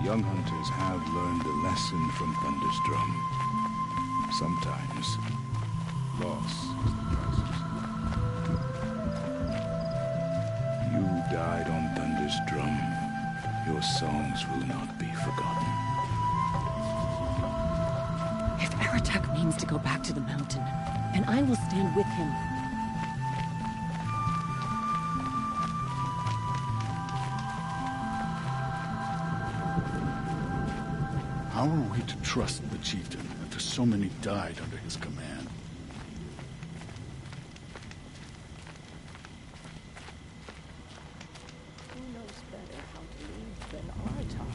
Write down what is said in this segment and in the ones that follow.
young hunters have learned a lesson from Thunder's drum. Sometimes, loss is the price. You died on Thunder's drum. Your songs will not be forgotten. If Aratak means to go back to the mountain, then I will stand with him. How are we to trust the chieftain after so many died under his command? Who knows better how to lead than Aratak?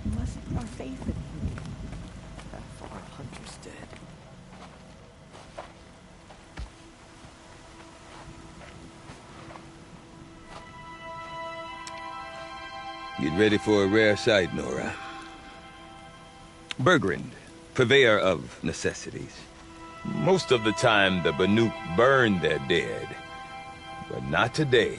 We must put our faith in him. Half our hunters dead. Get ready for a rare sight, Nora. Bergrind, purveyor of necessities. Most of the time, the Banuk burn their dead. But not today.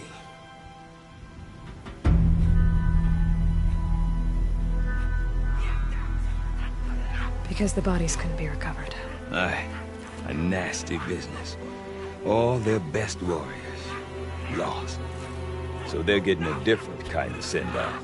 Because the bodies couldn't be recovered. Aye, a nasty business. All their best warriors lost. So they're getting a different kind of send-off.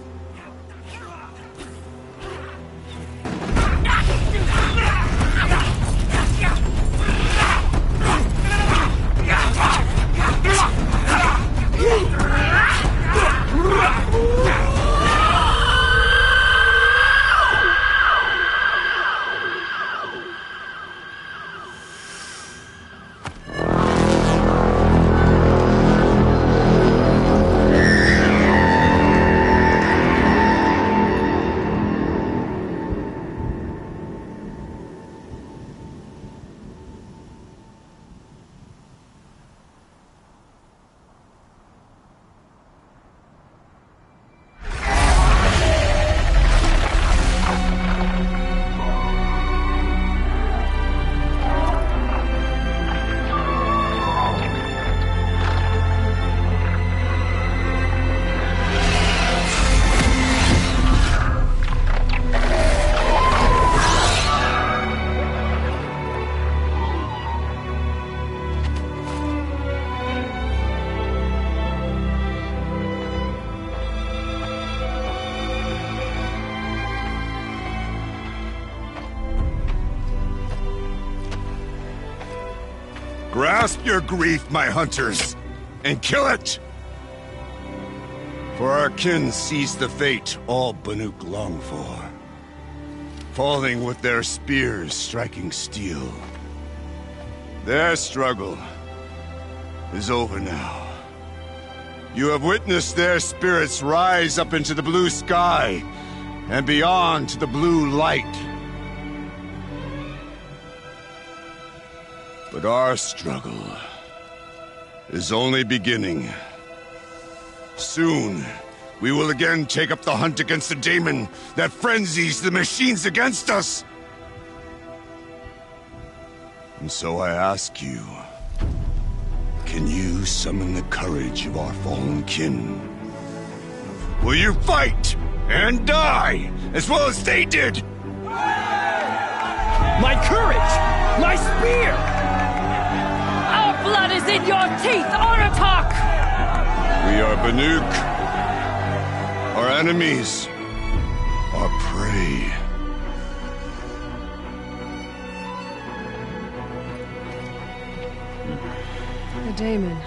Grasp your grief, my hunters, and kill it! For our kin sees the fate all Banuk long for. Falling with their spears striking steel. Their struggle is over now. You have witnessed their spirits rise up into the blue sky and beyond to the blue light. But our struggle is only beginning. Soon, we will again take up the hunt against the daemon that frenzies the machines against us. And so I ask you, can you summon the courage of our fallen kin? Will you fight and die as well as they did? My courage! My spear! Our blood is in your teeth, Aratak! We are Banuk. Our enemies are prey. The daemon.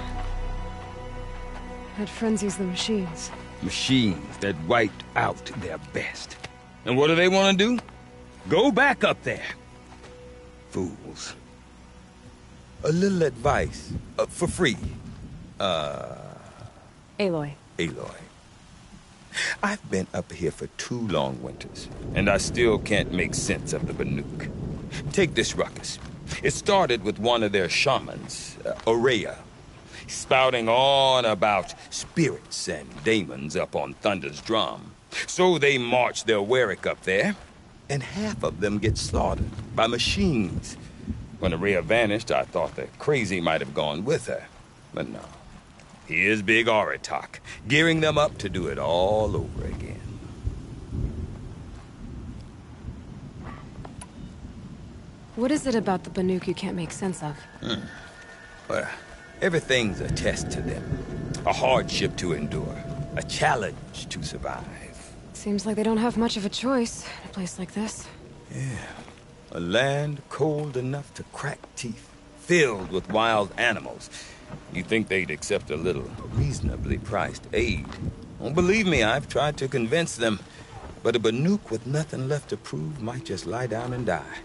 That frenzies the machines. Machines that wiped out their best. And what do they want to do? Go back up there. Fools. A little advice, for free. Aloy. Aloy. I've been up here for 2 long winters, and I still can't make sense of the Banuk. Take this ruckus. It started with one of their shamans, Aurea, spouting on about spirits and daemons up on Thunder's drum. So they march their Warwick up there, and half of them get slaughtered by machines. When Aurea vanished, I thought the crazy might have gone with her. But no. Here's big Aratak, gearing them up to do it all over again. What is it about the Banuk you can't make sense of? Well, everything's a test to them. A hardship to endure. A challenge to survive. Seems like they don't have much of a choice in a place like this. Yeah. A land cold enough to crack teeth. Filled with wild animals. You'd think they'd accept a little reasonably priced aid. Well, believe me, I've tried to convince them. But a Banuk with nothing left to prove might just lie down and die.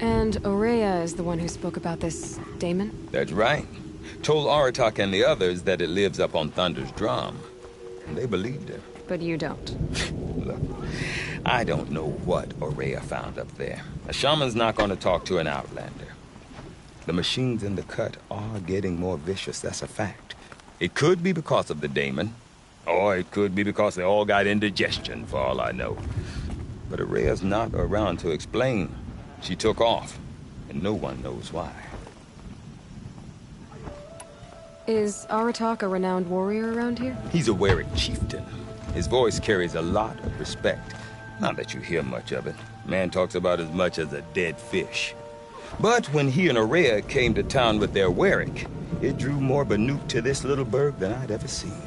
And Aurea is the one who spoke about this daemon? That's right. Told Aratak and the others that it lives up on Thunder's drum. And they believed her. But you don't. Look, I don't know what Aurea found up there. A shaman's not going to talk to an outlander. The machines in the cut are getting more vicious, that's a fact. It could be because of the daemon, or it could be because they all got indigestion, for all I know. But Aurea's not around to explain. She took off, and no one knows why. Is Aratak a renowned warrior around here? He's a Werik chieftain. His voice carries a lot of respect. Not that you hear much of it. Man talks about as much as a dead fish. But when he and Aurea came to town with their Werik, it drew more Banuk to this little burg than I'd ever seen.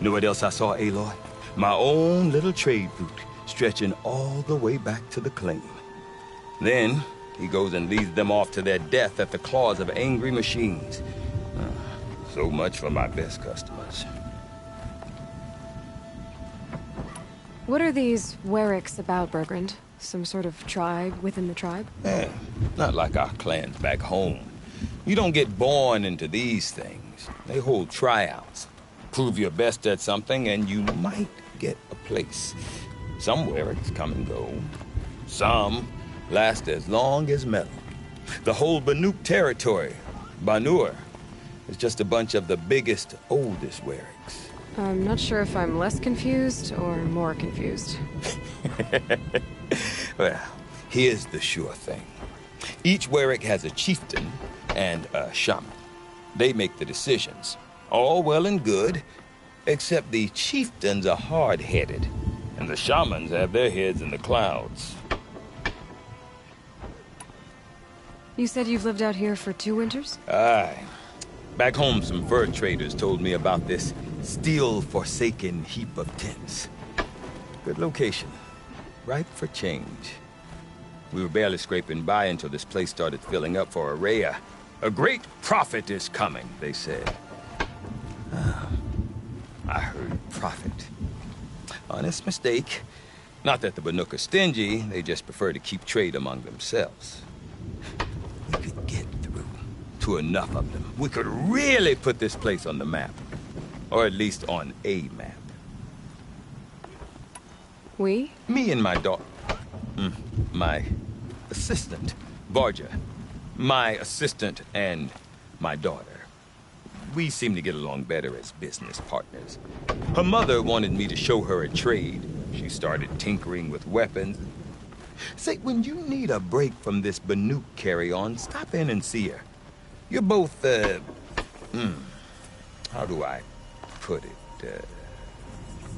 Know what else I saw, Aloy? My own little trade route, stretching all the way back to the claim. Then, he goes and leads them off to their death at the claws of angry machines. So much for my best customers. What are these Weriks about, Bergrand? Some sort of tribe within the tribe? Not like our clans back home. You don't get born into these things. They hold tryouts. Prove your best at something and you might get a place. Some Weriks come and go. Some last as long as metal. The whole Banuk territory, Banur, is just a bunch of the biggest, oldest Weriks. I'm not sure if I'm less confused or more confused. Well, here's the sure thing. Each Werik has a chieftain and a shaman. They make the decisions. All well and good, except the chieftains are hard-headed, and the shamans have their heads in the clouds. You said you've lived out here for 2 winters? Aye. Back home, some fur traders told me about this steel-forsaken heap of tents. Good location. Ripe for change. We were barely scraping by until this place started filling up for Aurea. A great prophet is coming, they said. I heard prophet. Honest mistake. Not that the Banuk are stingy, they just prefer to keep trade among themselves. We could get through to enough of them. We could really put this place on the map. Or at least on a map. We? Me and my daughter. My assistant, Barja. My assistant and my daughter. We seem to get along better as business partners. Her mother wanted me to show her a trade. She started tinkering with weapons. Say, when you need a break from this Banuk carry-on, stop in and see her. You're both, how do I put it?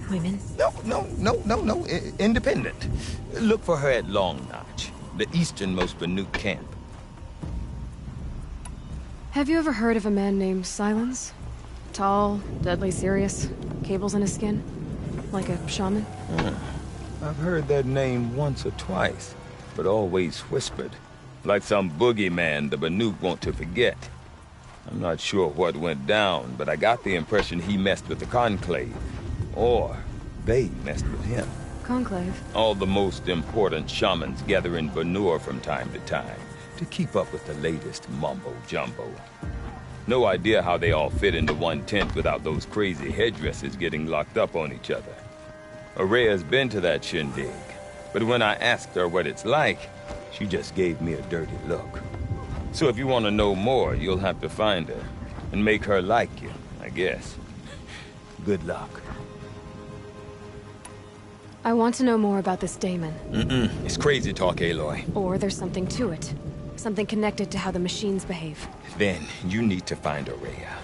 Women? No. Independent. Look for her at Long Notch, the easternmost Banuk camp. Have you ever heard of a man named Silence? Tall, deadly serious, cables in his skin? Like a shaman? I've heard that name once or twice, but always whispered. Like some boogeyman the Banuk want to forget. I'm not sure what went down, but I got the impression he messed with the Conclave. Or they messed with him. Conclave? All the most important shamans gather in Banur from time to time to keep up with the latest mumbo-jumbo. No idea how they all fit into one tent without those crazy headdresses getting locked up on each other. Aurea's been to that shindig, but when I asked her what it's like, she just gave me a dirty look. So if you want to know more, you'll have to find her and make her like you, I guess. Good luck. I want to know more about this daemon. It's crazy talk, Aloy. Or there's something to it. Something connected to how the machines behave. Then you need to find Aurea.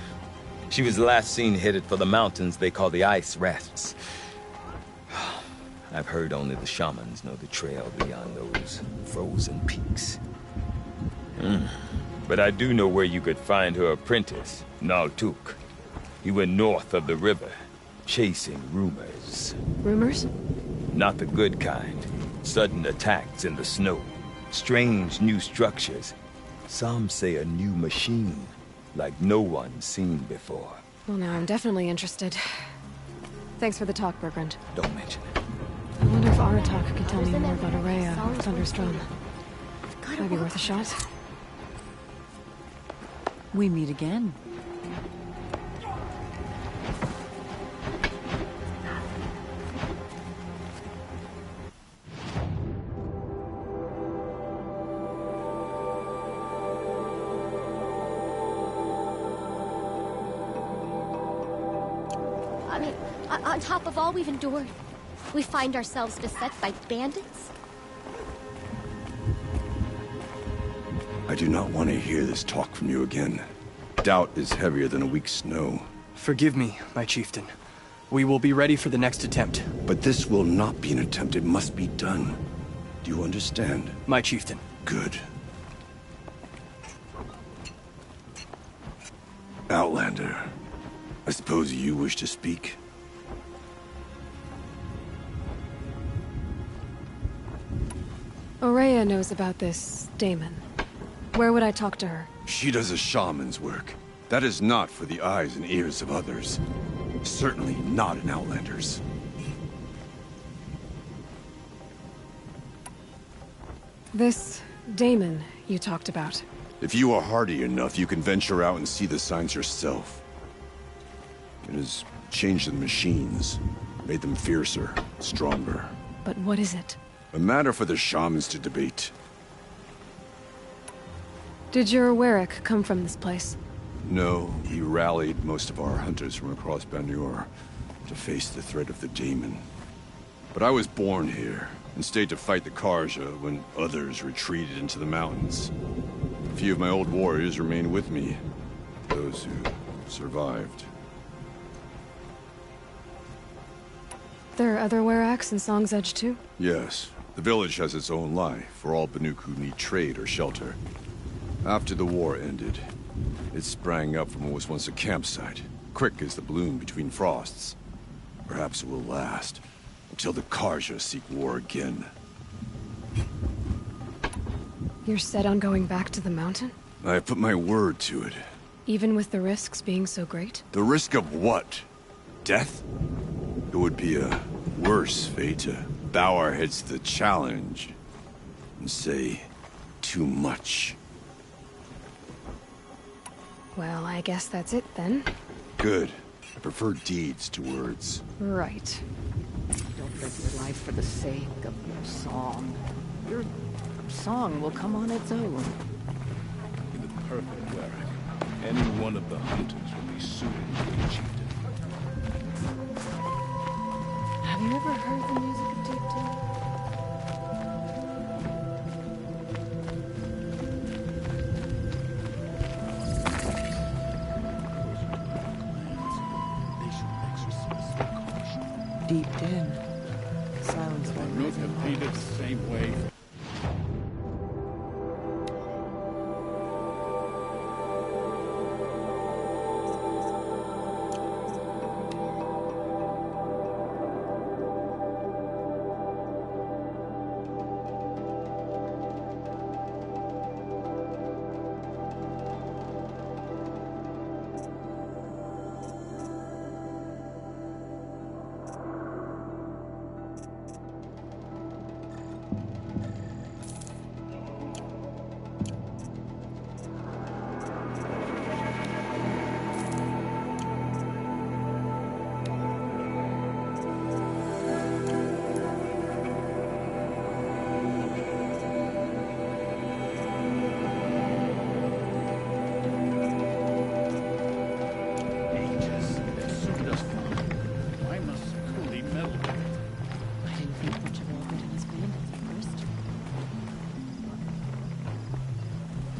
She was last seen headed for the mountains they call the Ice Rafts. I've heard only the shamans know the trail beyond those frozen peaks. But I do know where you could find her apprentice, Naltuk. He went north of the river, chasing rumors. Rumors? Not the good kind. Sudden attacks in the snow. Strange new structures. Some say a new machine, like no one's seen before. Well, now I'm definitely interested. Thanks for the talk, Bergrand. Don't mention it. I wonder if Aratak can tell me more about Araya or Thunderstrom. Might be worth a shot. We meet again. I mean, on top of all we've endured, we find ourselves beset by bandits? I do not want to hear this talk from you again. Doubt is heavier than a week's snow. Forgive me, my chieftain. We will be ready for the next attempt. But this will not be an attempt. It must be done. Do you understand? My chieftain. Good. Outlander, I suppose you wish to speak? Araya knows about this Damon. Where would I talk to her? She does a shaman's work. That is not for the eyes and ears of others. Certainly not an Outlander's. This Damon you talked about. If you are hardy enough, you can venture out and see the signs yourself. It has changed the machines, made them fiercer, stronger. But what is it? A matter for the shamans to debate. Did your Warwick come from this place? No, he rallied most of our hunters from across Banur to face the threat of the Daemon. But I was born here, and stayed to fight the Karja when others retreated into the mountains. A few of my old warriors remained with me, those who survived. There are other Warracks in Song's Edge too? Yes, the village has its own life for all Banuk who need trade or shelter. After the war ended, it sprang up from what was once a campsite, quick as the bloom between frosts. Perhaps it will last, until the Karja seek war again. You're set on going back to the mountain? I have put my word to it. Even with the risks being so great? The risk of what? Death? It would be a worse fate to bow our heads to the challenge and say too much. Well, I guess that's it then. Good. I prefer deeds to words. Right. Don't live your life for the sake of your song. Your song will come on its own. In the perfect Warwick, any one of the hunters would be suited to be a chieftain. Have you ever heard the music of Deep Two? Deep in. Sounds like Repeated the same way.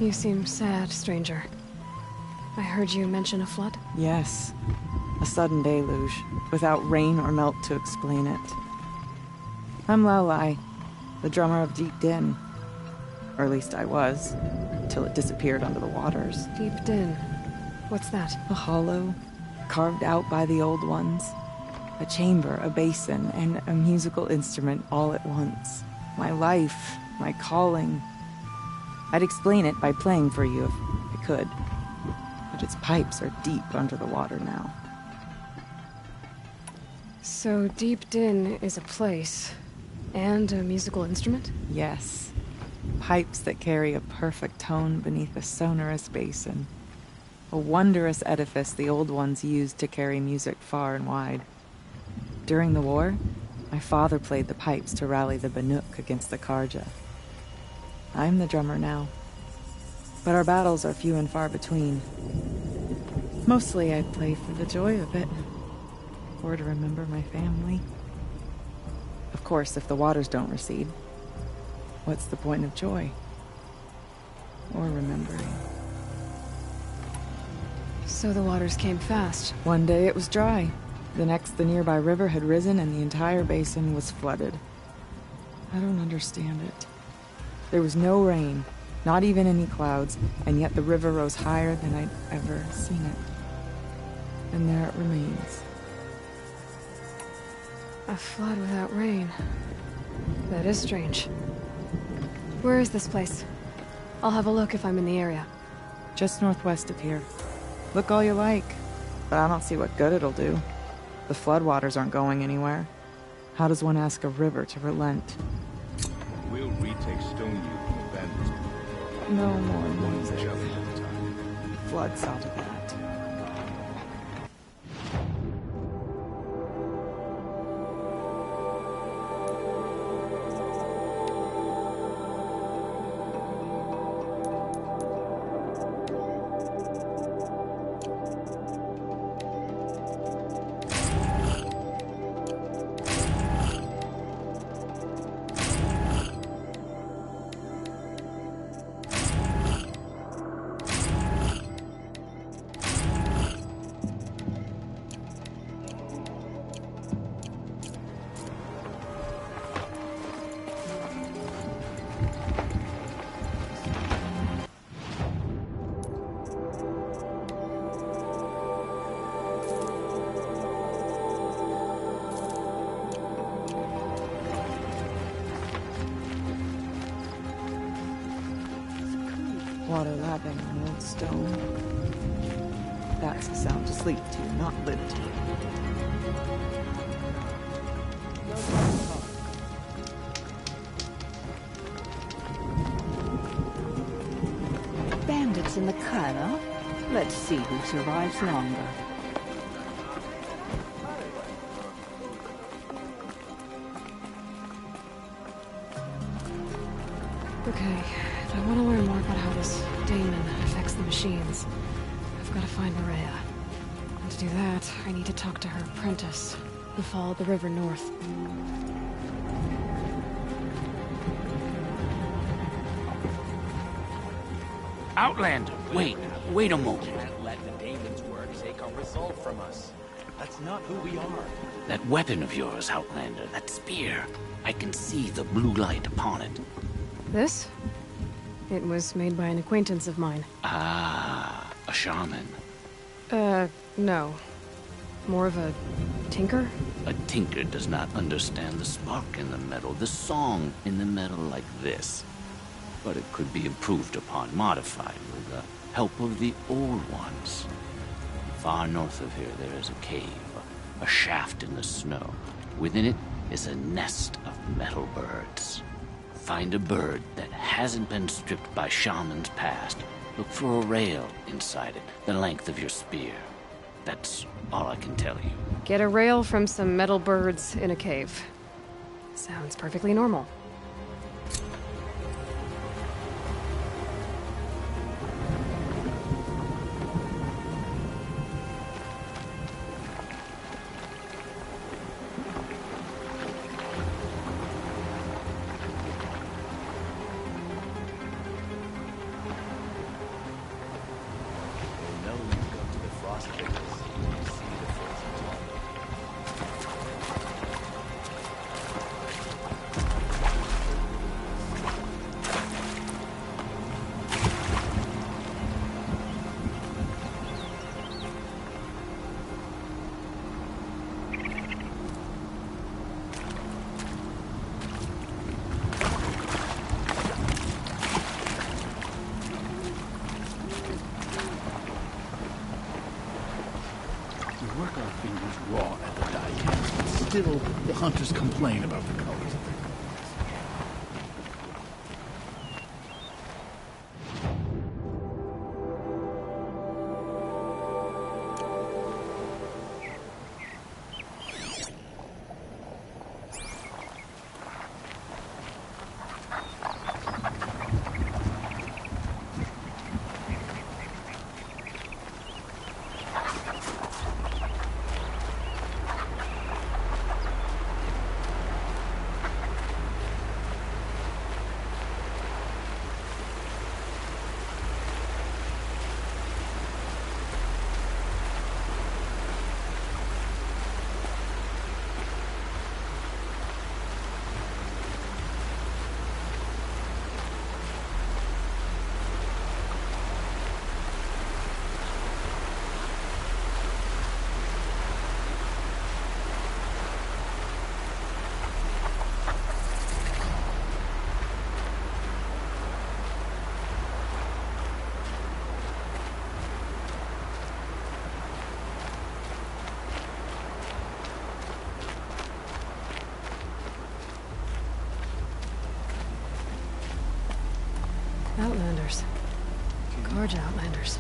You seem sad, stranger. I heard you mention a flood? Yes. A sudden deluge, without rain or melt to explain it. I'm Lai, the drummer of Deep Din. Or at least I was, till it disappeared under the waters. Deep Din. What's that? A hollow, carved out by the old ones. A chamber, a basin, and a musical instrument all at once. My life, my calling. I'd explain it by playing for you if I could. But its pipes are deep under the water now. So Deep Din is a place, and a musical instrument? Yes. Pipes that carry a perfect tone beneath a sonorous basin. A wondrous edifice the old ones used to carry music far and wide. During the war, my father played the pipes to rally the Banuk against the Karja. I'm the drummer now. But our battles are few and far between. Mostly I play for the joy of it. Or to remember my family. Of course, if the waters don't recede, what's the point of joy? Or remembering? So the waters came fast. One day it was dry. The next, the nearby river had risen and the entire basin was flooded. I don't understand it. There was no rain, not even any clouds, and yet the river rose higher than I'd ever seen it. And there it remains. A flood without rain. That is strange. Where is this place? I'll have a look if I'm in the area. Just northwest of here. Look all you like, but I don't see what good it'll do. The floodwaters aren't going anywhere. How does one ask a river to relent? We'll retake Stoneview from the bandits. No more One music. job at a time. Flood saw to that. Water lapping on old stone. That's a sound to sleep to, not live to. Bandits in the cut, huh? Let's see who survives longer. Okay, if I want to learn more about how this daemon affects the machines, I've got to find Maria. And to do that, I need to talk to her apprentice, who followed the river north. Outlander, wait a moment. Can't let the daemon's work take a result from us. That's not who we are. That weapon of yours, Outlander, that spear. I can see the blue light upon it. This? It was made by an acquaintance of mine. Ah, a shaman. No. More of a tinker? A tinker does not understand the spark in the metal, the song in the metal like this. But it could be improved upon, modified with the help of the old ones. Far north of here there is a cave, a shaft in the snow. Within it is a nest of metal birds. Find a bird that hasn't been stripped by shamans past. Look for a rail inside it, the length of your spear. That's all I can tell you. Get a rail from some metal birds in a cave. Sounds perfectly normal. raw at the dye camps, but still, the hunters complain about the colors of their clothes. Outlanders. Gorge Outlanders.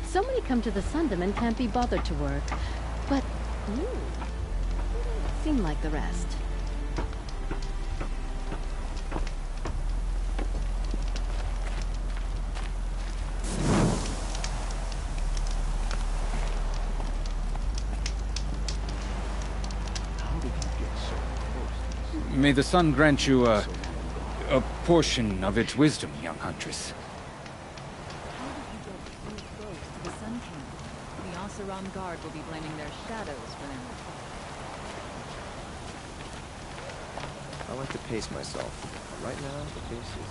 So many come to the Sundom and can't be bothered to work. But you don't seem like the rest. May the sun grant you a portion of its wisdom, young huntress. The sun camp. The Oseram guard will be blaming their shadows for their mistakes. I like to pace myself. Right now, the pace is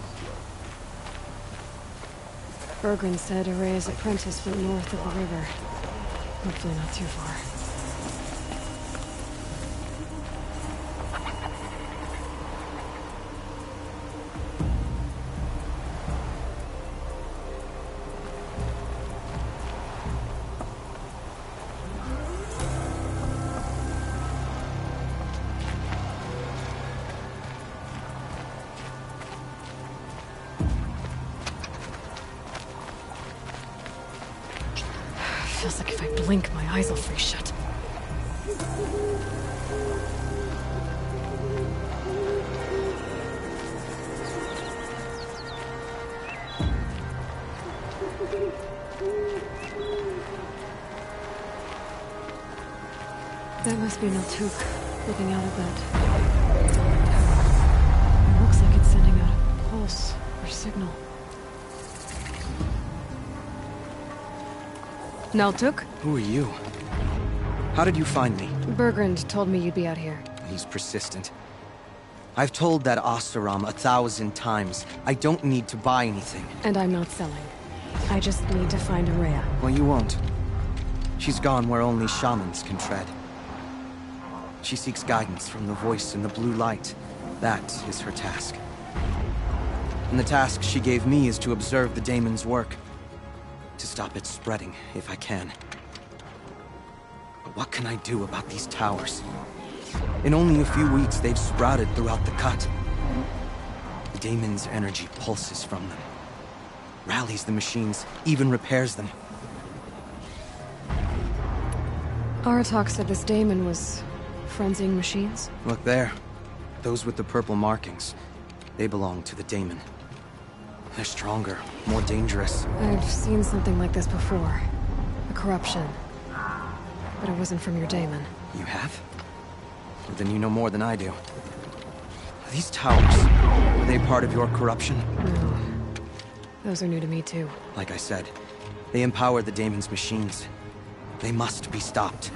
slow. Bergren said Araya's apprentice went north of the river. Hopefully not too far. Feels like if I blink, my eyes will freeze shut. That must be Naltuk, looking out of that. It looks like it's sending out a pulse or signal. Naltuk? Who are you? How did you find me? Bergrand told me you'd be out here. He's persistent. I've told that Oseram 1,000 times. I don't need to buy anything. And I'm not selling. I just need to find Araya. Well, you won't. She's gone where only shamans can tread. She seeks guidance from the voice in the blue light. That is her task. And the task she gave me is to observe the daemon's work. To stop it spreading, if I can. But what can I do about these towers? In only a few weeks, they've sprouted throughout the cut. The daemon's energy pulses from them. Rallies the machines, even repairs them. Aratak said this daemon was frenzying machines? Look there. Those with the purple markings. They belong to the daemon. They're stronger, more dangerous. I've seen something like this before. A corruption. But it wasn't from your daemon. You have? Well, then you know more than I do. These towers, were they part of your corruption? No. Those are new to me too. Like I said, they empower the daemon's machines. They must be stopped.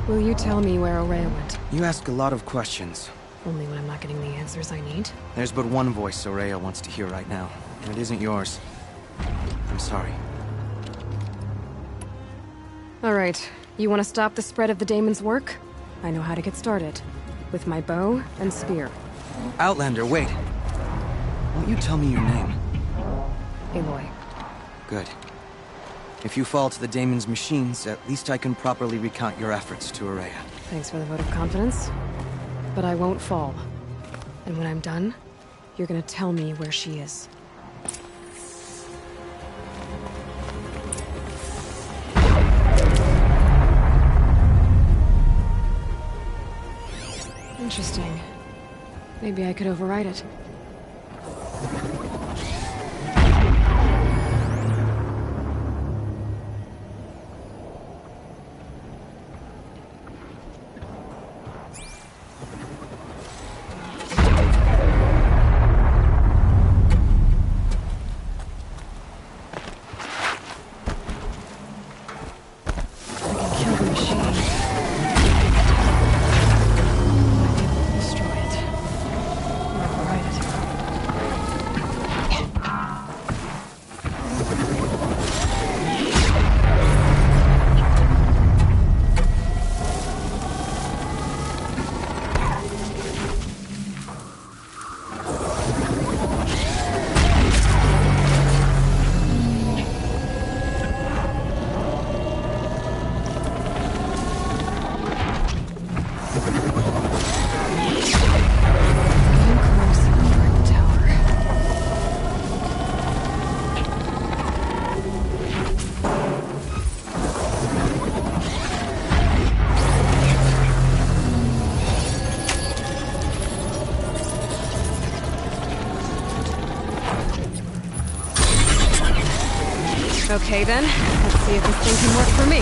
Will you tell me where Araya went? You ask a lot of questions. Only when I'm not getting the answers I need. There's but one voice Araya wants to hear right now, and it isn't yours. I'm sorry. All right, you want to stop the spread of the daemon's work? I know how to get started. With my bow and spear. Outlander, wait. Won't you tell me your name? Aloy. Good. If you fall to the daemon's machines, at least I can properly recount your efforts to Araya. Thanks for the vote of confidence. But I won't fall. And when I'm done, you're gonna tell me where she is. Interesting. Maybe I could override it. Okay then, let's see if this thing can work for me.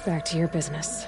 Back to your business.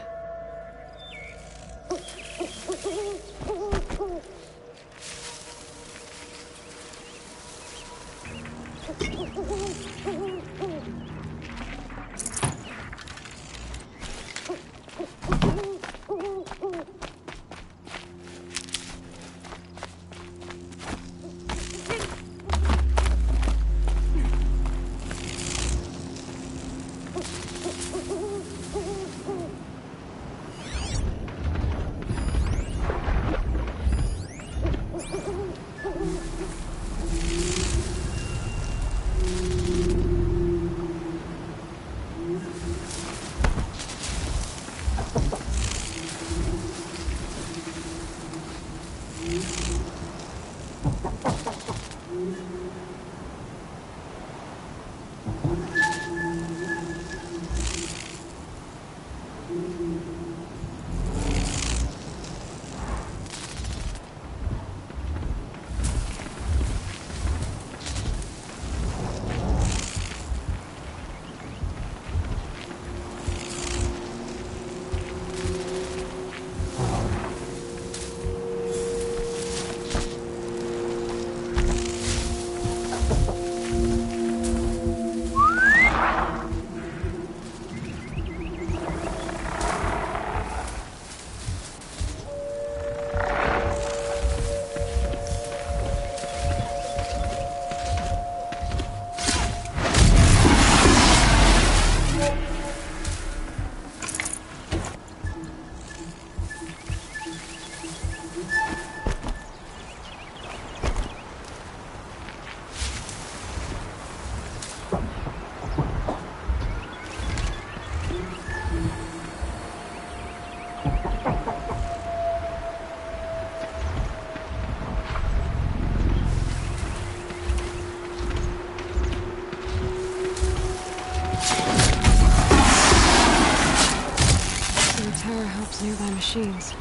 Nearby machines.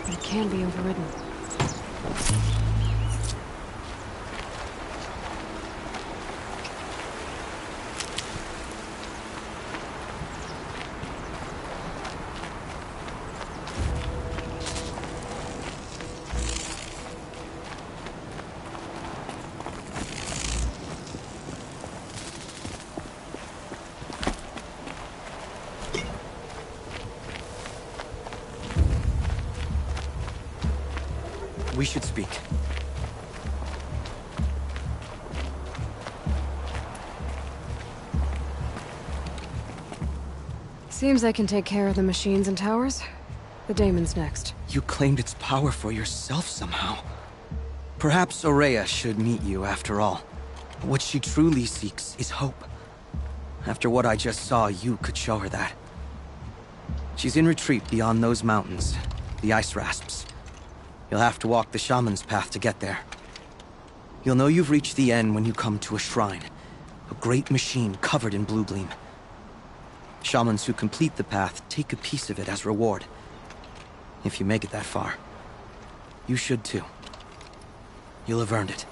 It can be overridden. We should speak. Seems I can take care of the machines and towers. The daemon's next. You claimed its power for yourself somehow. Perhaps Aurea should meet you after all. What she truly seeks is hope. After what I just saw, you could show her that. She's in retreat beyond those mountains, the ice rasps. You'll have to walk the shaman's path to get there. You'll know you've reached the end when you come to a shrine. A great machine covered in blue gleam. Shamans who complete the path take a piece of it as reward. If you make it that far, you should too. You'll have earned it.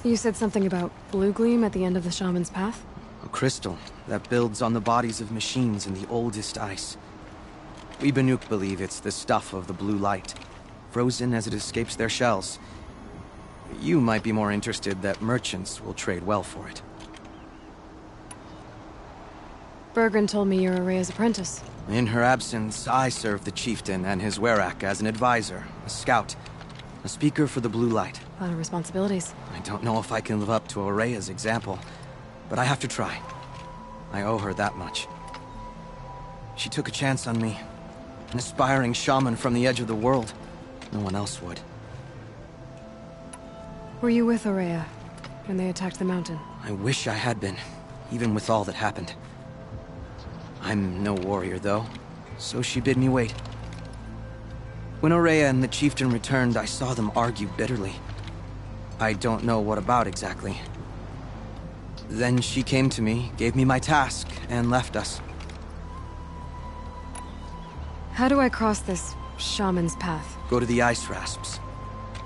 You said something about blue gleam at the end of the shaman's path? A crystal that builds on the bodies of machines in the oldest ice. We Banuk believe it's the stuff of the blue light, frozen as it escapes their shells. You might be more interested that merchants will trade well for it. Bergren told me you're Aurea's apprentice. In her absence, I serve the chieftain and his werak as an advisor, a scout, a speaker for the blue light. A lot of responsibilities. I don't know if I can live up to Aurea's example, but I have to try. I owe her that much. She took a chance on me. An aspiring shaman from the edge of the world. No one else would. Were you with Aurea when they attacked the mountain? I wish I had been, even with all that happened. I'm no warrior, though, so she bid me wait. When Aurea and the chieftain returned, I saw them argue bitterly. I don't know what about exactly. Then she came to me, gave me my task, and left us. How do I cross this shaman's path? Go to the ice rasps.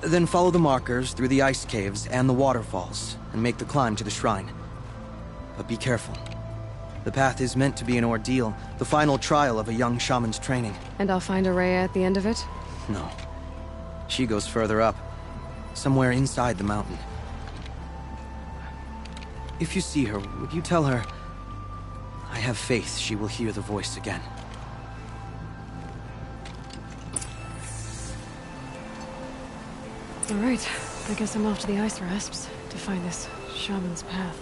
Then follow the markers through the ice caves and the waterfalls, and make the climb to the shrine. But be careful. The path is meant to be an ordeal, the final trial of a young shaman's training. And I'll find Araya at the end of it? No. She goes further up, somewhere inside the mountain. If you see her, would you tell her, I have faith she will hear the voice again. All right, I guess I'm off to the ice rasps to find this shaman's path.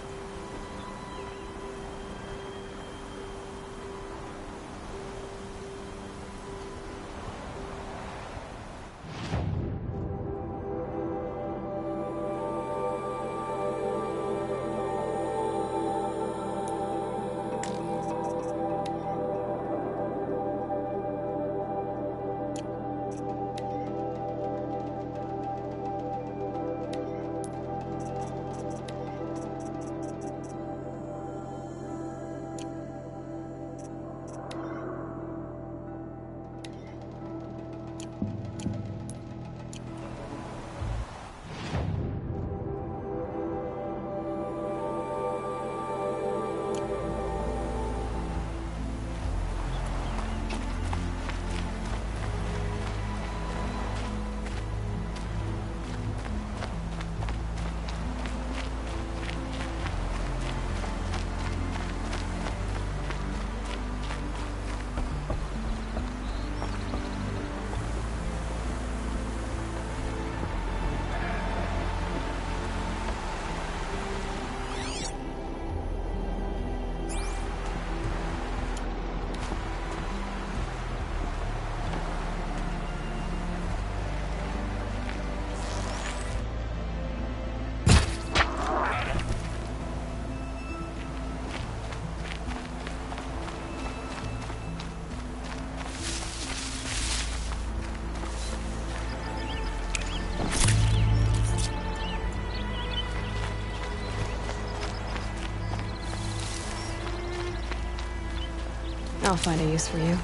I'll find a use for you.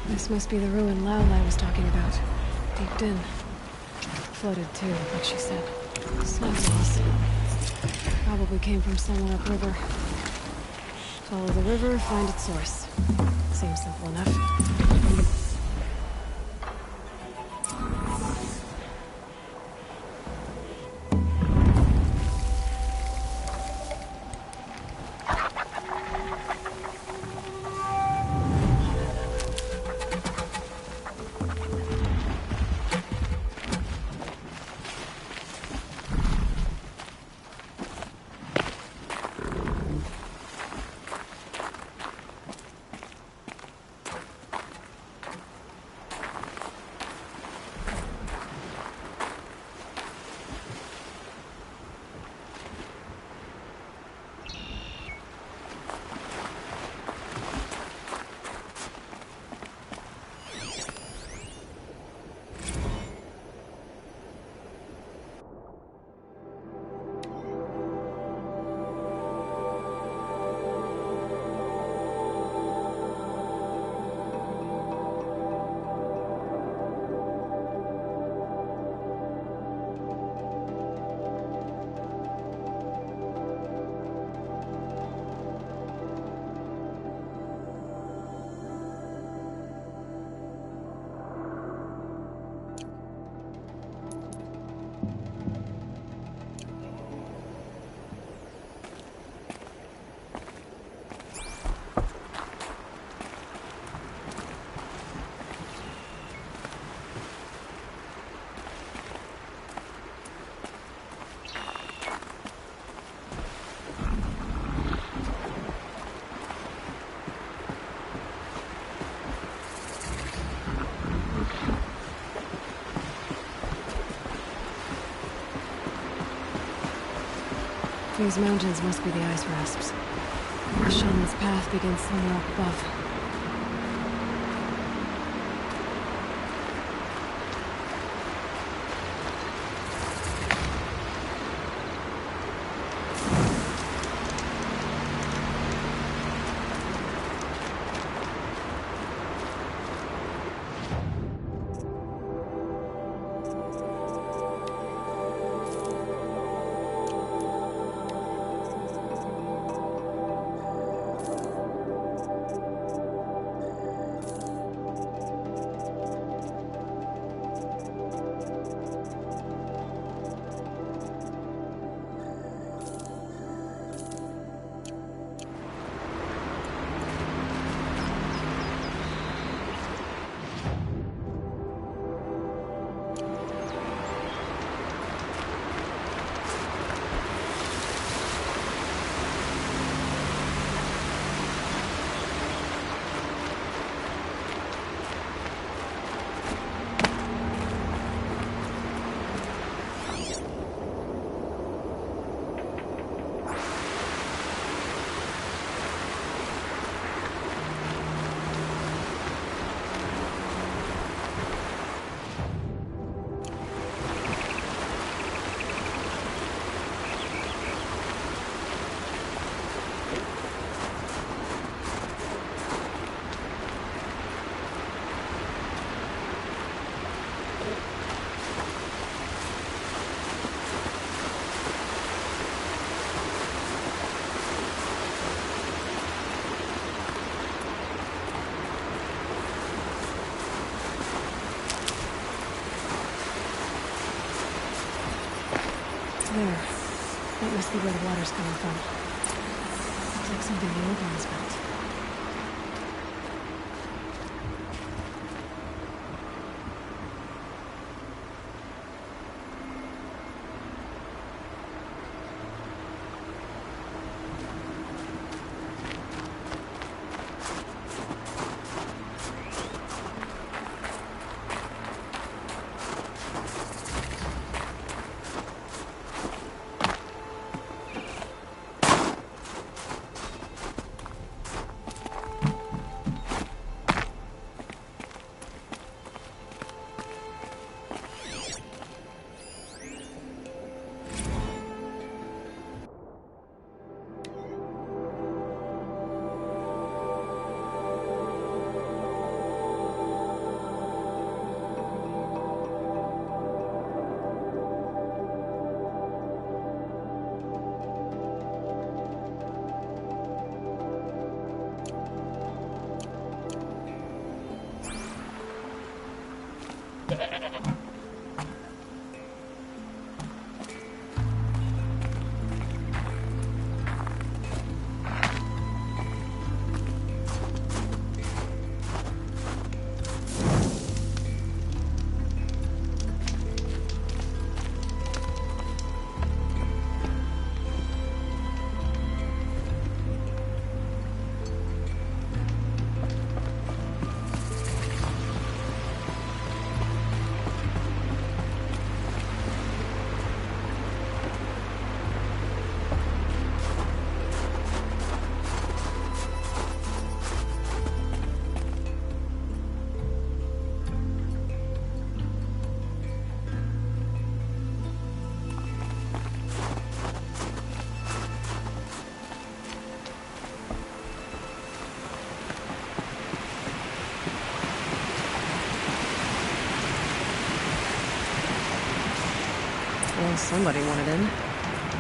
This must be the ruined Lao I was talking about. Deep in. Floated too, like she said. Slime balls. Probably came from somewhere upriver. Follow the river, find its source. Seems simple enough. These mountains must be the ice rasps. The shaman's path begins somewhere up above. must be where the water's coming from. Looks like something the old ones built. Well, somebody wanted in.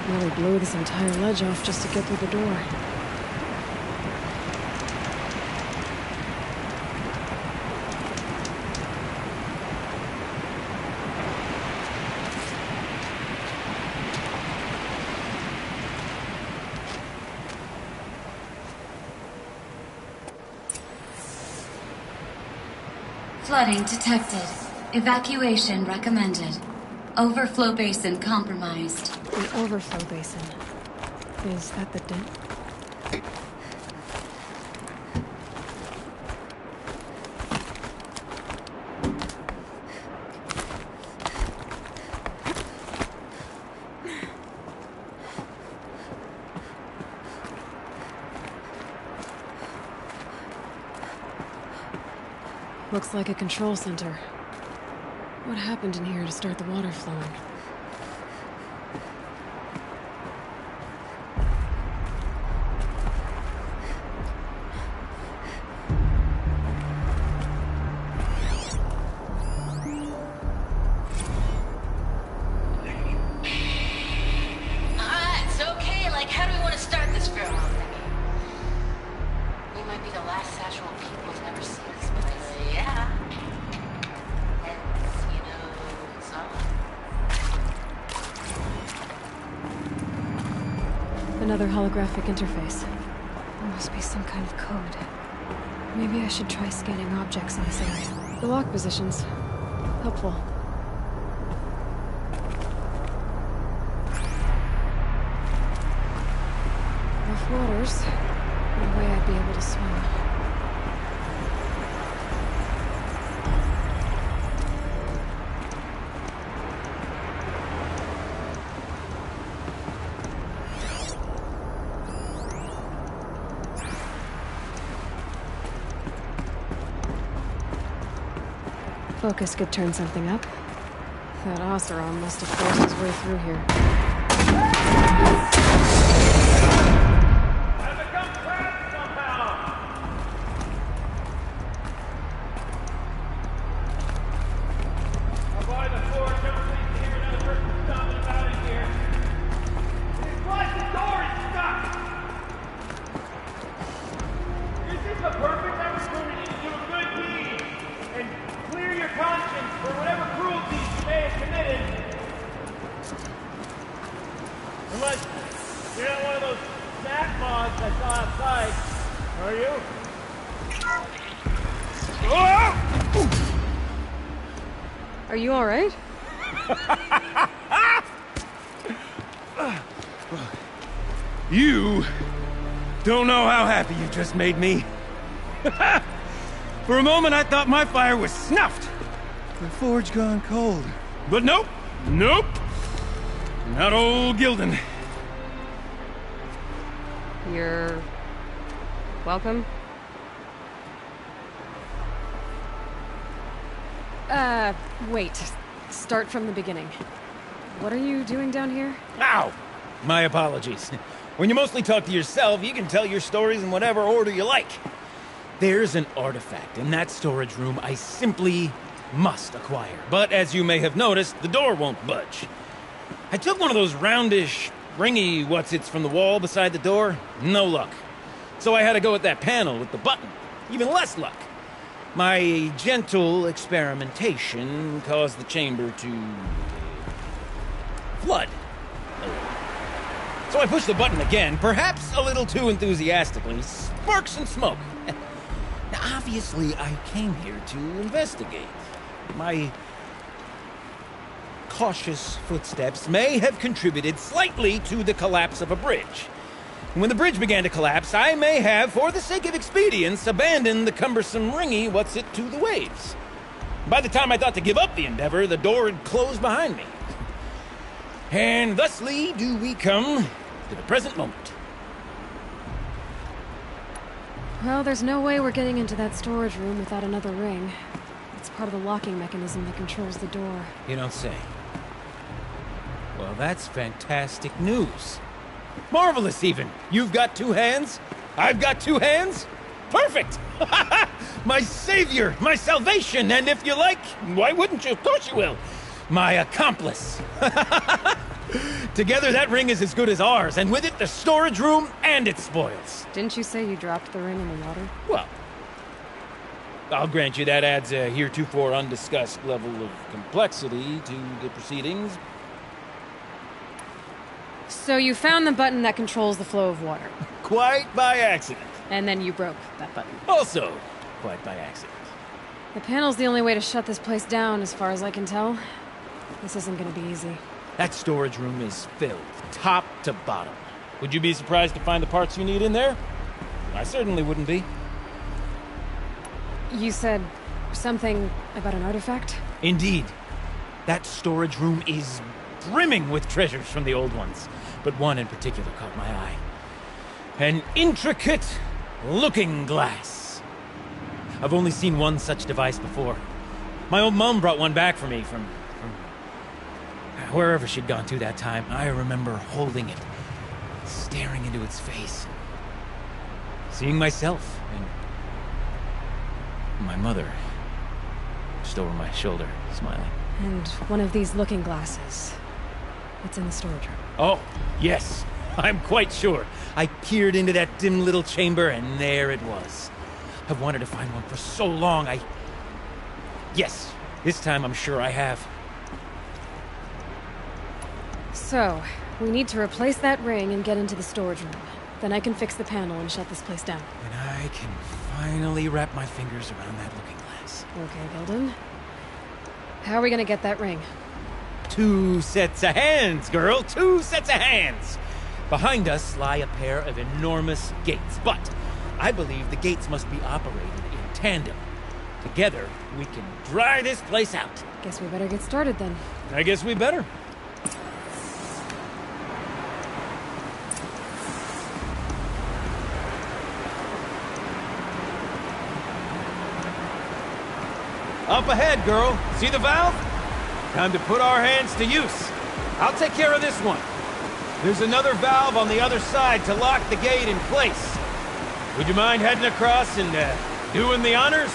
Nearly blew this entire ledge off just to get through the door. Flooding detected. Evacuation recommended. Overflow basin compromised. The overflow basin. Is that the dent? Looks like a control center. What happened in here to start the water flowing? It's okay. Like, how do we want to start this film? We might be the last actual people to ever see this place. Yeah. Another holographic interface. There must be some kind of code. Maybe I should try scanning objects in this area. The lock positions. Helpful. Rough waters. No way I'd be able to swim. Focus could turn something up. That Oseram must have forced his way through here. Unless Are you? Are you all right? You don't know how happy you just made me. For a moment, I thought my fire was snuffed. The forge gone cold. But nope. Nope. Not old Gildan. You're... welcome? Wait. Start from the beginning. What are you doing down here? Ow! My apologies. When you mostly talk to yourself, you can tell your stories in whatever order you like. There's an artifact in that storage room I simply must acquire. But as you may have noticed, the door won't budge. I took one of those roundish, ringy what's-its from the wall beside the door. No luck. So I had to go with that panel with the button. Even less luck. My gentle experimentation caused the chamber to... flood. So I pushed the button again, perhaps a little too enthusiastically. Sparks and smoke. Now, obviously, I came here to investigate. My cautious footsteps may have contributed slightly to the collapse of a bridge. When the bridge began to collapse, I may have, for the sake of expedience, abandoned the cumbersome ringy what's-it to the waves. By the time I thought to give up the endeavor, the door had closed behind me. And thusly do we come to the present moment. Well, there's no way we're getting into that storage room without another ring. It's part of the locking mechanism that controls the door. You don't say. Well, that's fantastic news. Marvelous, even. You've got two hands. I've got two hands. Perfect! My savior, my salvation, and if you like, why wouldn't you? Of course you will. My accomplice. Together, that ring is as good as ours, and with it, the storage room and its spoils. Didn't you say you dropped the ring in the water? Well, I'll grant you that adds a heretofore undiscussed level of complexity to the proceedings. So you found the button that controls the flow of water. Quite by accident. And then you broke that button. Also, quite by accident. The panel's the only way to shut this place down, as far as I can tell. This isn't gonna be easy. That storage room is filled, top to bottom. Would you be surprised to find the parts you need in there? I certainly wouldn't be. You said something about an artifact? Indeed. That storage room is brimming with treasures from the old ones, but one in particular caught my eye. An intricate looking glass. I've only seen one such device before. My old mum brought one back for me from wherever she'd gone to that time. I remember holding it, staring into its face, seeing myself and my mother just over my shoulder, smiling. And one of these looking glasses. It's in the storage room. Oh, yes. I'm quite sure. I peered into that dim little chamber, and there it was. I've wanted to find one for so long, Yes, this time I'm sure I have. So, we need to replace that ring and get into the storage room. Then I can fix the panel and shut this place down. And I can finally wrap my fingers around that looking glass. Okay, Gildan. How are we gonna get that ring? 2 sets of hands, girl! 2 sets of hands! Behind us lie a pair of enormous gates, but I believe the gates must be operated in tandem. Together, we can dry this place out. Guess we better get started then. I guess we better. Up ahead, girl. See the valve? Time to put our hands to use. I'll take care of this one. There's another valve on the other side to lock the gate in place. Would you mind heading across and doing the honors?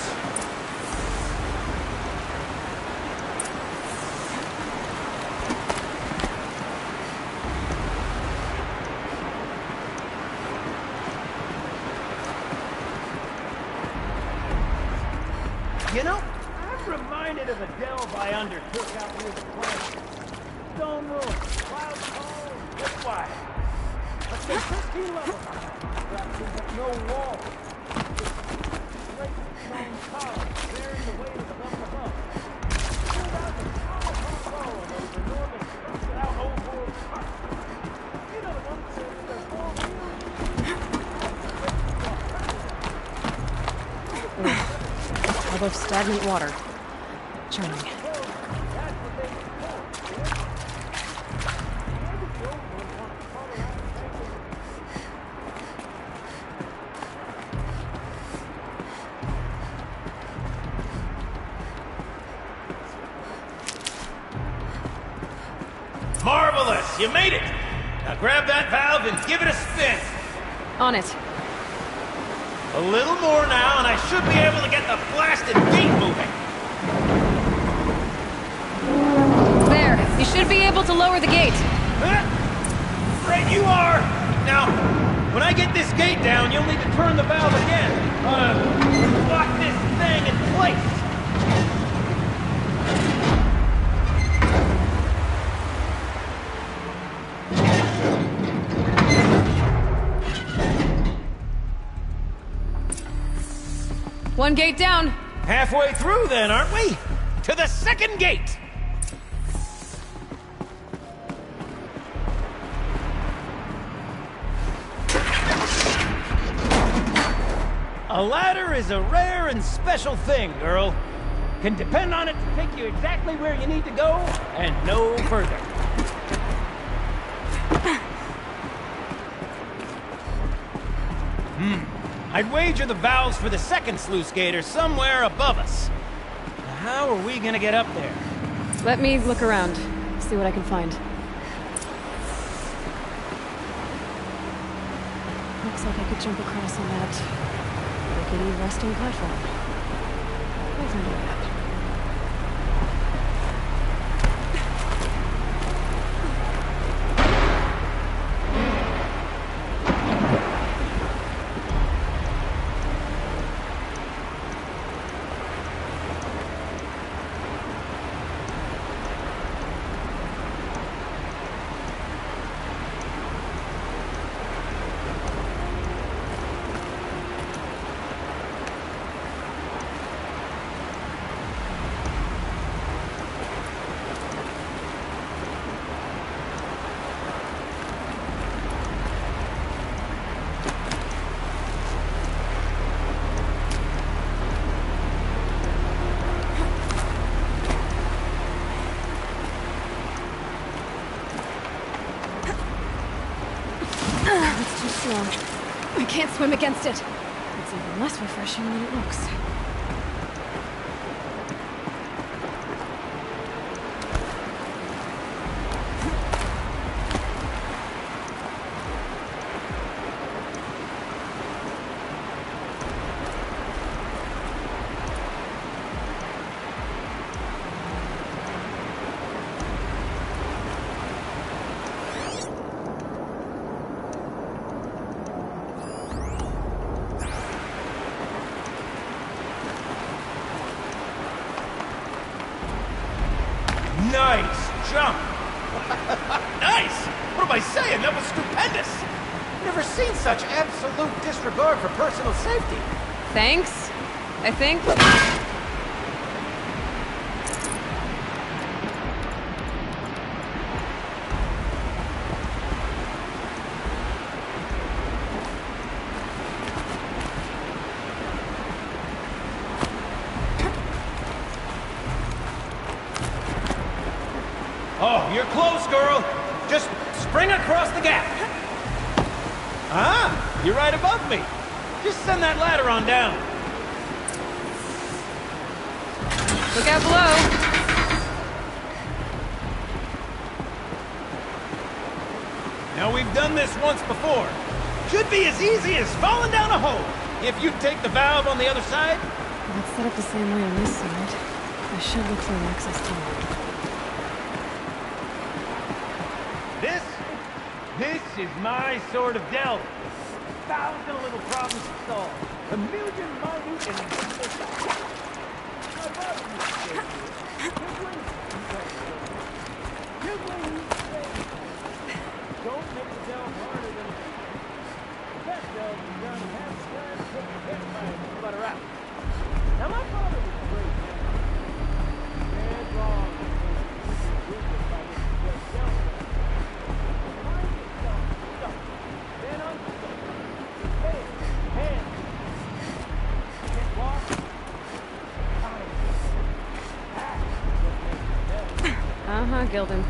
You know, I'm reminded of a delve I undertook out near the plant. Stone room, cloud tall, zip wire. Let's say 15 levels. Perhaps there's no wall. Tub of stagnant water. Charming. Marvelous! You made it! Now grab that valve and give it a spin! On it. A little more now, and I should be able to get the blasted gate moving! There! You should be able to lower the gate. Right you are! Now, when I get this gate down, you'll need to turn the valve again. Lock this thing in place! One gate down. Halfway through then, aren't we? To the second gate! A ladder is a rare and special thing, girl. Can depend on it to take you exactly where you need to go, and no further. I'd wager the valves for the second sluice gate are somewhere above us. Now, how are we gonna get up there? Let me look around. See what I can find. Looks like I could jump across on that rickety resting platform. I'll find a way up. I can't swim against it. It's even less refreshing than it looks. Nice jump! Nice! What am I saying? That was stupendous! Never seen such absolute disregard for personal safety. Thanks, I think. Oh, you're close, girl. Just spring across the gap. Ah, you're right above me. Just send that ladder on down. Look out below. Now, we've done this once before. Should be as easy as falling down a hole. If you take the valve on the other side. Let's set up the same way on this side. I should look for an access tunnel. This is my sort of delve. 1,000 little problems to solve. A million minute and don't make the delve harder than it is. The best delve is done in half the time, put the campfire and butter out. Now my father was a great man. Dead wrong. Then unstuck. Head, hands. Can't walk, on, Gildan.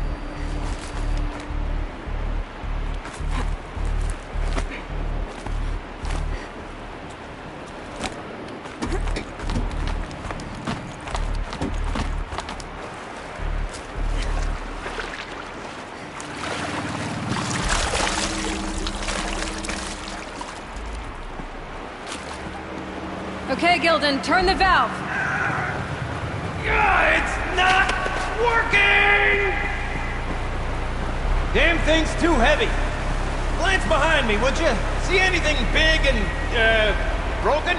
Okay, Gildan, turn the valve. It's not working! Damn thing's too heavy. Glance behind me, would you? See anything big and, broken?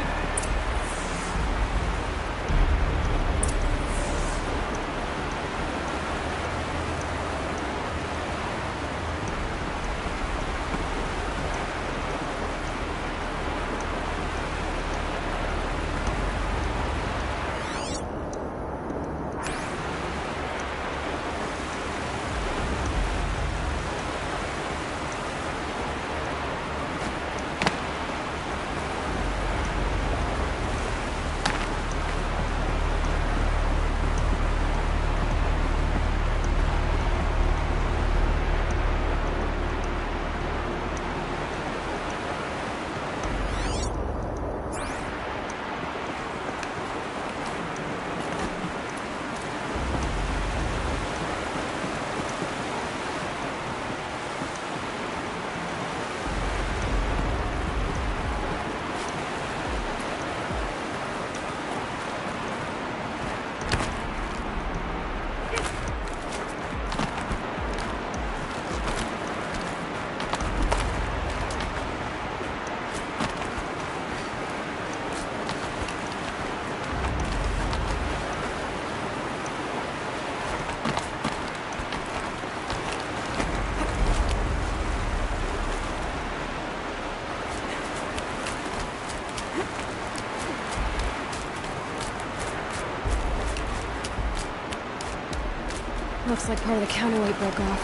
Looks like part of the counterweight broke off.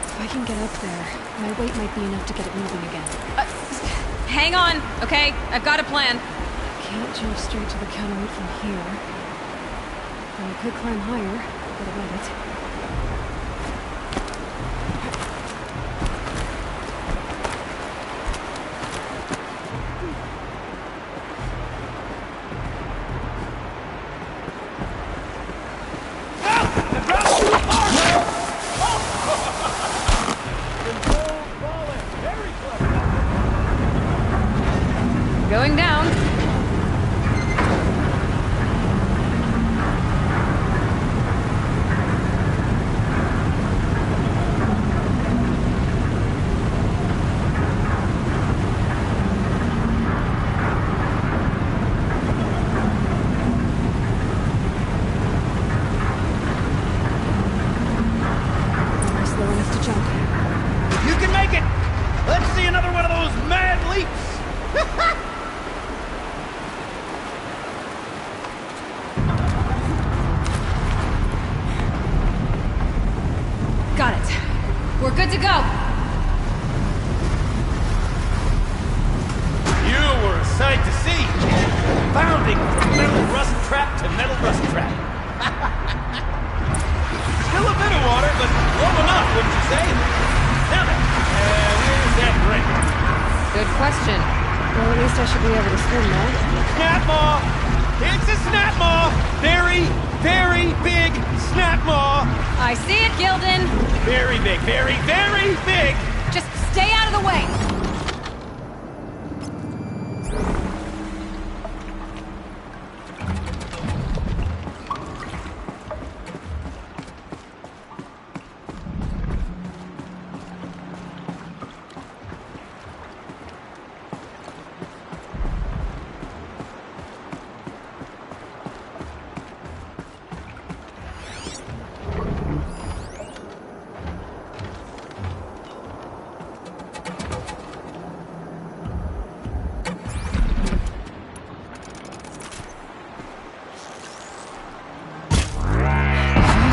If I can get up there, my weight might be enough to get it moving again. Hang on, okay? I've got a plan. I can't jump straight to the counterweight from here. But I could climb higher, but I let it. Going down. We're slow enough to jump. You can make it! Let's see another one of those mad leaps! Got it. We're good to go. You were a sight to see. Bounding from metal rust trap to metal rust trap. Still a bit of water, but low enough, wouldn't you say? Now then, where's that break? Good question. Well, at least I should be able to swim now. Snap maw! It's a snap maw! Very, very big snap maw! I see it, Gildan. Very big, very, very big! Just stay out of the way.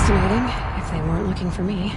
Fascinating, if they weren't looking for me.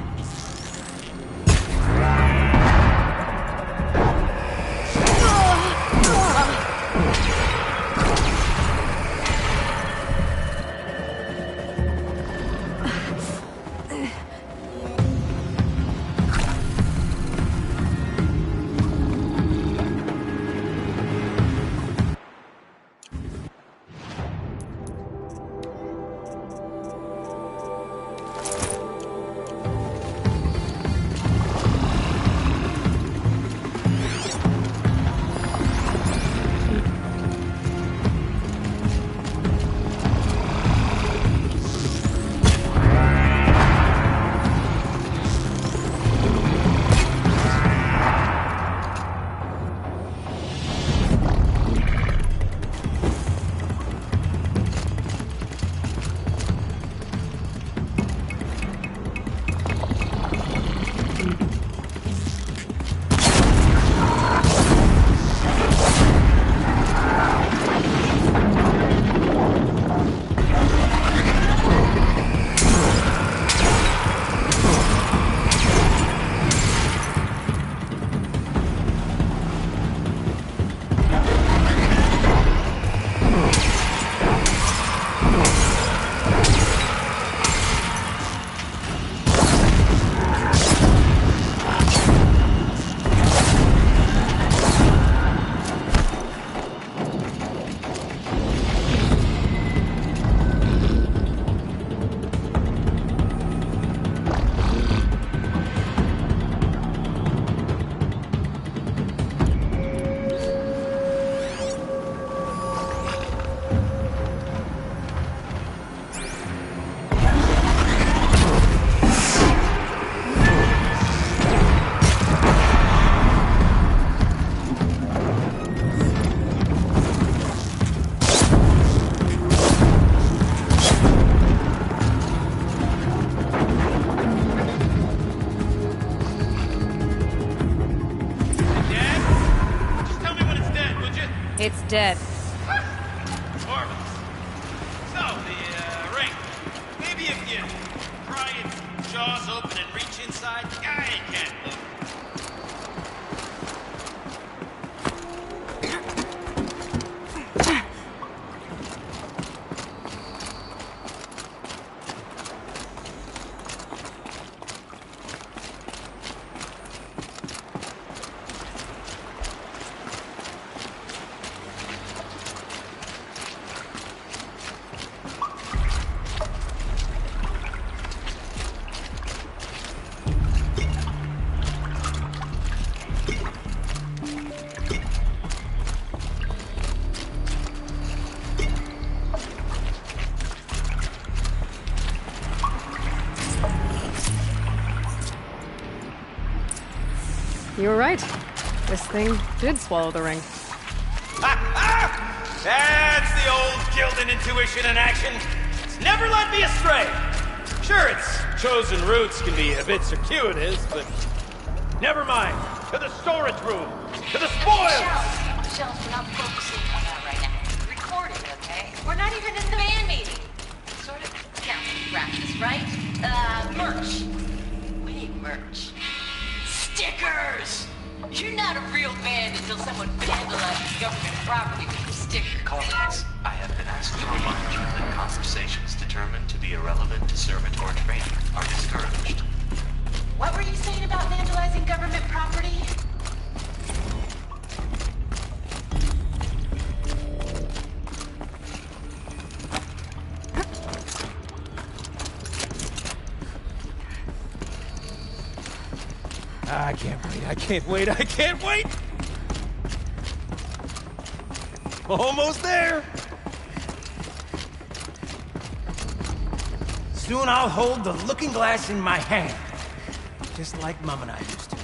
dead. Marvelous. So, the ring. Maybe if you pry its jaws open and reach inside, I can't move. You were right. This thing did swallow the ring. That's the old Gildan intuition in action. It's never led me astray. Sure, its chosen routes can be a bit circuitous, but never mind. To the storage room. To the spoils. Michelle, we're not focusing on that right now. We're recording, okay? We're not even in the band meeting. Sort of counting practice, right? Merch. We need merch. Stickers! You're not a real band until someone vandalizes government property with a sticker. Colleagues, I have been asked to remind you that conversations determined to be irrelevant to servitor training are discouraged. What were you saying about vandalizing government property? I can't wait, I can't wait, I can't wait! Almost there! Soon I'll hold the looking glass in my hand. Just like Mom and I used to.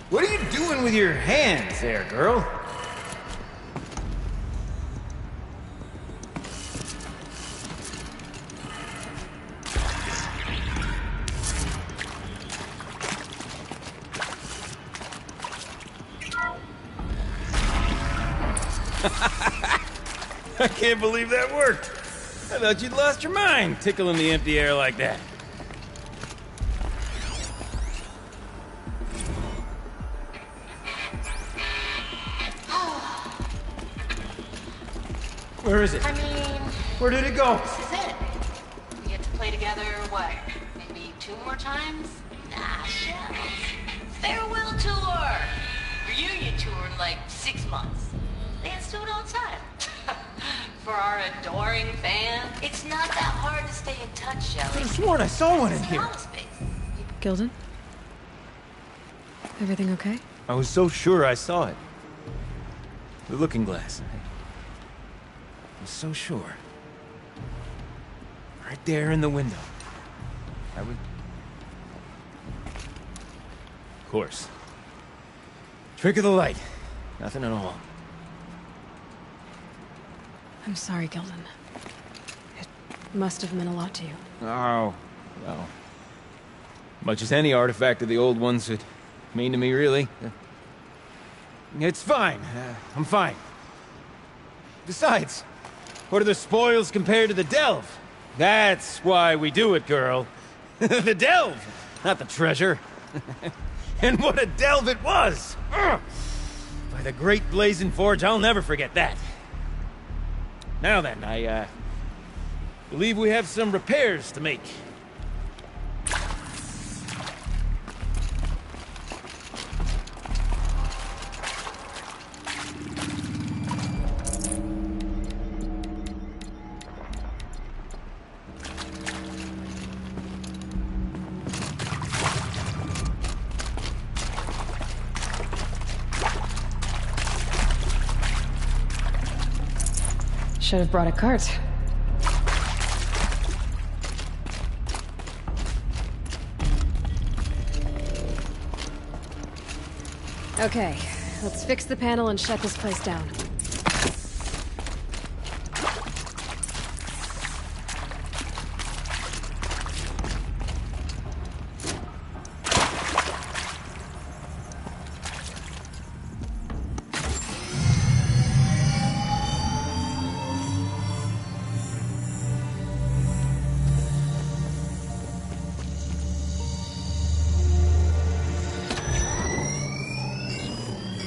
What are you doing with your hands there, girl? I can't believe that worked. I thought you'd lost your mind, tickling the empty air like that. Where is it? I mean... Where did it go? This is it. We get to play together, what, maybe 2 more times? Nah, shells. Farewell tour! Reunion tour in like 6 months. Let's do it all the time. For our adoring fans, it's not that hard to stay in touch, Shelley. I could have sworn I saw one in here. Gildan? Everything okay? I was so sure I saw it. The looking glass. I was so sure. Right there in the window. I would... Of course. Trick of the light. Nothing at all. I'm sorry, Gildan. It must have meant a lot to you. Oh, well. Much as any artifact of the old ones would mean to me, really. It's fine. I'm fine. Besides, what are the spoils compared to the delve? That's why we do it, girl. The delve, not the treasure. And what a delve it was! Ugh. By the great blazing forge, I'll never forget that. Now then, I believe we have some repairs to make. Should have brought a cart. Okay, let's fix the panel and shut this place down.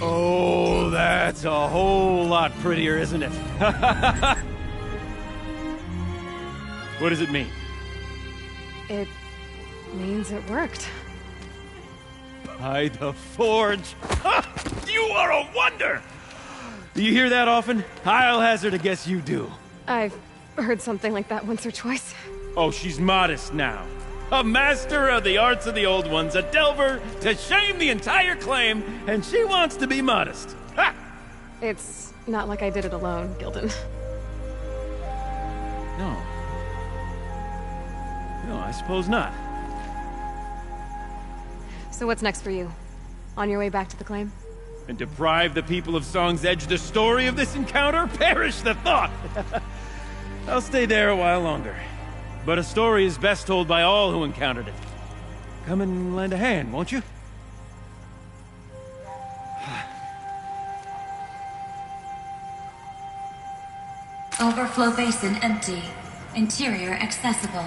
Oh, that's a whole lot prettier, isn't it? What does it mean? It means it worked. By the forge! You are a wonder! Do you hear that often? I'll hazard a guess you do. I've heard something like that once or twice. Oh, she's modest now. A master of the arts of the old ones, a delver to shame the entire claim, and she wants to be modest. Ha! It's not like I did it alone, Gildan. No. No, I suppose not. So what's next for you? On your way back to the claim? And deprive the people of Song's Edge the story of this encounter? Perish the thought! I'll stay there a while longer. But a story is best told by all who encountered it. Come and lend a hand, won't you? Overflow basin empty. Interior accessible.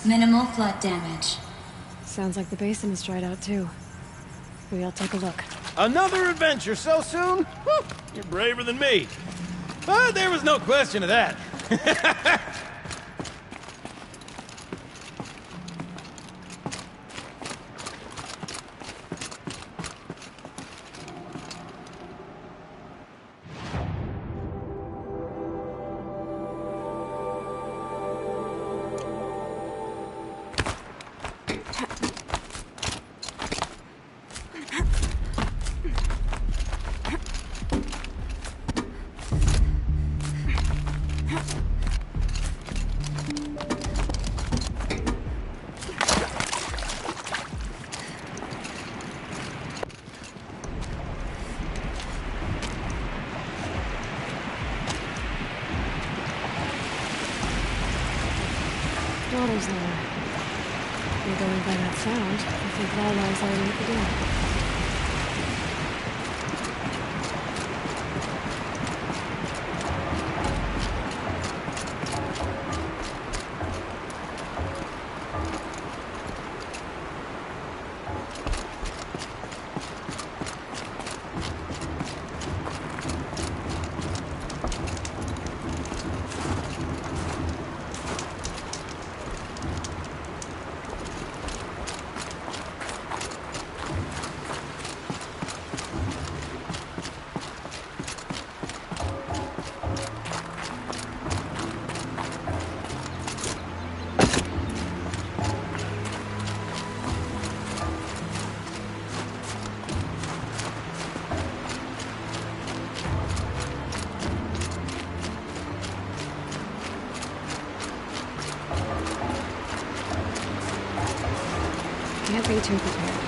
Minimal flood damage. Sounds like the basin is dried out too. Maybe I'll take a look. Another adventure so soon? Whew, you're braver than me. But there was no question of that. Water's lower. You're going by that sound. I think Lala's already at the door. Can't be too prepared.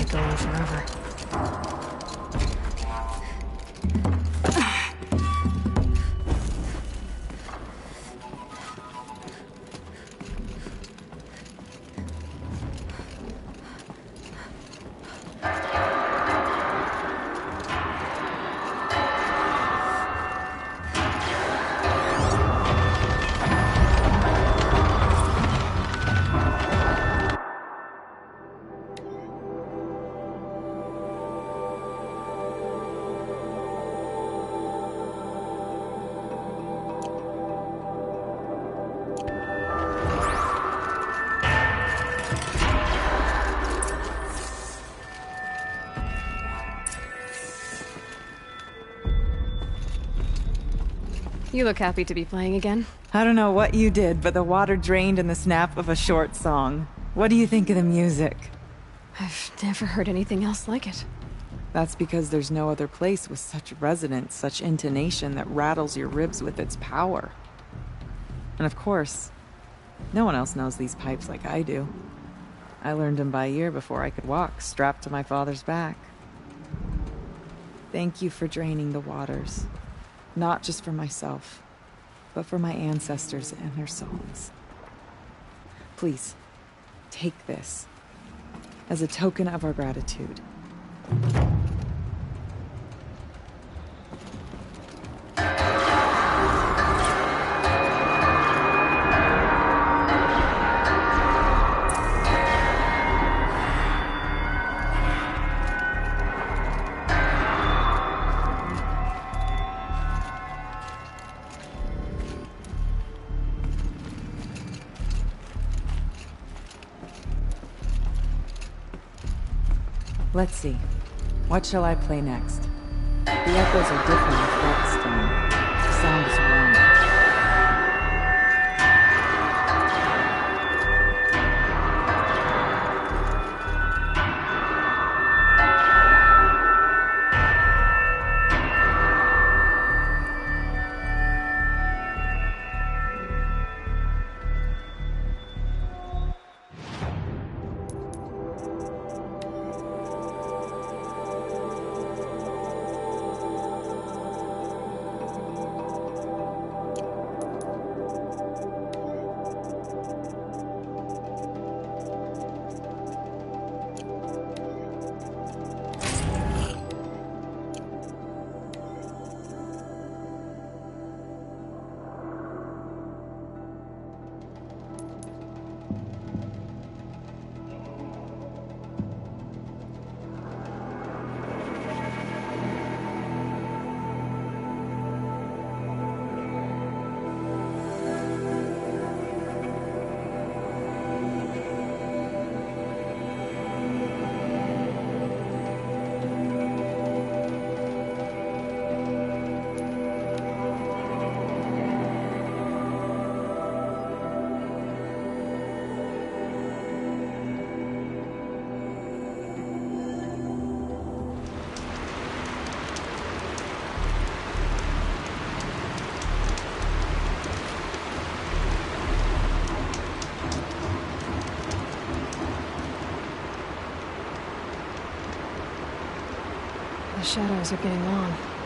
can't go on forever. You look happy to be playing again. I don't know what you did, but the water drained in the snap of a short song. What do you think of the music? I've never heard anything else like it. That's because there's no other place with such resonance, such intonation that rattles your ribs with its power. And of course, no one else knows these pipes like I do. I learned them by ear before I could walk, strapped to my father's back. Thank you for draining the waters. Not just for myself, but for my ancestors and their songs. Please, take this as a token of our gratitude. Let's see. What shall I play next? The echoes are different with Whetstone. The sound is warmer. The shadows are getting long.